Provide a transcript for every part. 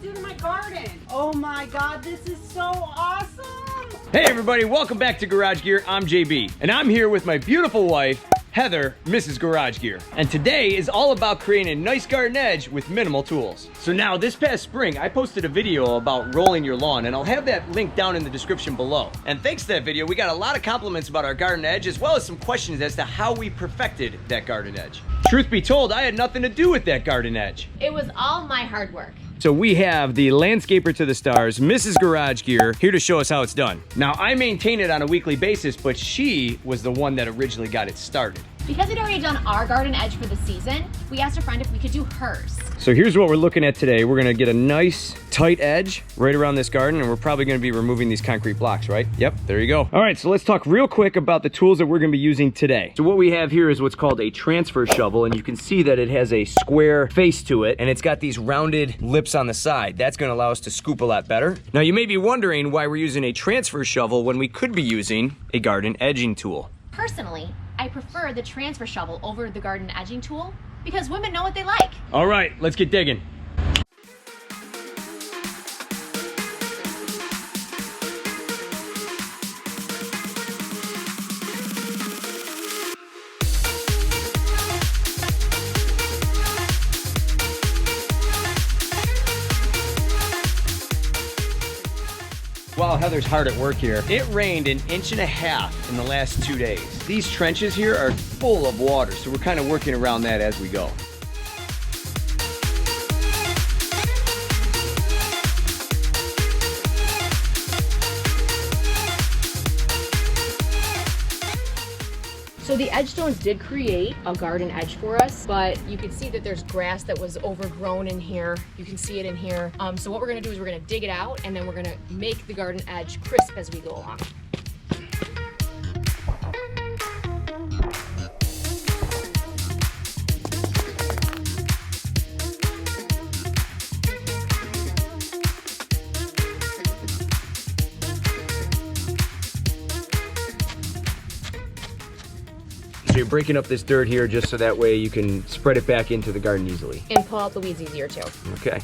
do to my garden? Oh my God, this is so awesome. Hey everybody, welcome back to Garage Gear. I'm JB, and I'm here with my beautiful wife, Heather, Mrs. Garage Gear. And today is all about creating a nice garden edge with minimal tools. So now, this past spring, I posted a video about rolling your lawn, and I'll have that link down in the description below. And thanks to that video, we got a lot of compliments about our garden edge, as well as some questions as to how we perfected that garden edge. Truth be told, I had nothing to do with that garden edge. It was all my hard work. So we have the landscaper to the stars, Mrs. Garage Gear, here to show us how it's done. Now, I maintain it on a weekly basis, but she was the one that originally got it started. Because we'd already done our garden edge for the season, we asked a friend if we could do hers. So here's what we're looking at today. We're gonna get a nice tight edge right around this garden, and we're probably gonna be removing these concrete blocks, right? Yep, there you go. All right, so let's talk real quick about the tools that we're gonna be using today. So what we have here is what's called a transfer shovel, and you can see that it has a square face to it, and it's got these rounded lips on the side. That's gonna allow us to scoop a lot better. Now you may be wondering why we're using a transfer shovel when we could be using a garden edging tool. Personally, I prefer the transfer shovel over the garden edging tool because women know what they like. All right, let's get digging. While Heather's hard at work here, it rained 1.5 inches in the last 2 days. These trenches here are full of water, so we're kind of working around that as we go. So the edge stones did create a garden edge for us, but you can see that there's grass that was overgrown in here. You can see it in here. So what we're gonna do is we're gonna dig it out, and then we're gonna make the garden edge crisp as we go along. So you're breaking up this dirt here just so that way you can spread it back into the garden easily. And pull out the weeds easier too. Okay.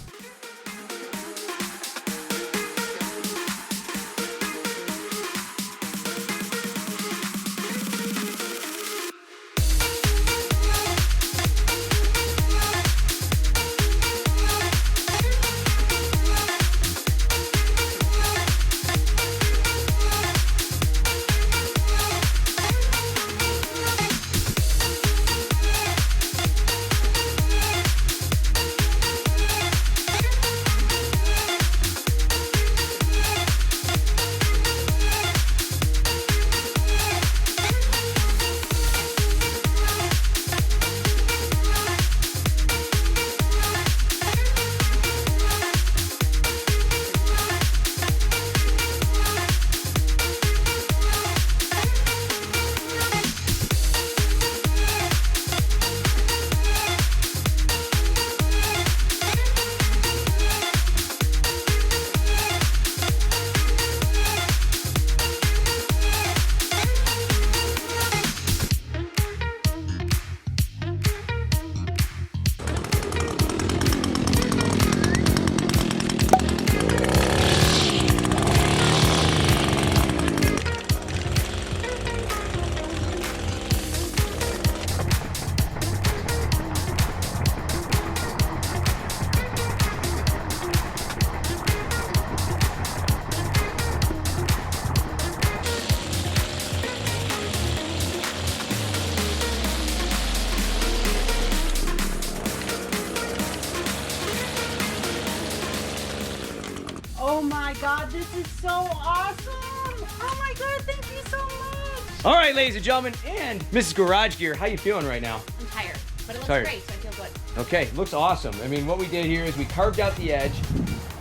Oh my God, this is so awesome. Oh my God, thank you so much. All right, ladies and gentlemen, and Mrs. Garage Gear, how you feeling right now? I'm tired, but it looks Tired. great, so I feel good. Okay, looks awesome. I mean, what we did here is we carved out the edge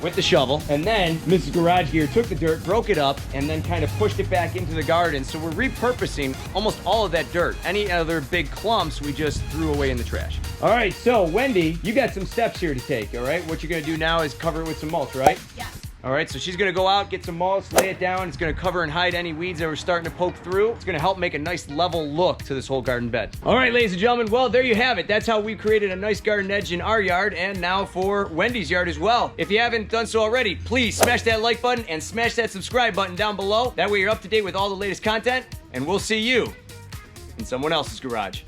with the shovel, and then Mrs. Garage Gear took the dirt, broke it up, and then kind of pushed it back into the garden. So we're repurposing almost all of that dirt. Any other big clumps, we just threw away in the trash. All right, so Wendy, you got some steps here to take, all right? What you're gonna do now is cover it with some mulch, right? Yes. All right, so she's gonna go out, get some mulch, lay it down. It's gonna cover and hide any weeds that were starting to poke through. It's gonna help make a nice level look to this whole garden bed. All right, ladies and gentlemen, well, there you have it. That's how we created a nice garden edge in our yard and now for Wendy's yard as well. If you haven't done so already, please smash that like button and smash that subscribe button down below. That way you're up to date with all the latest content, and we'll see you in someone else's garage.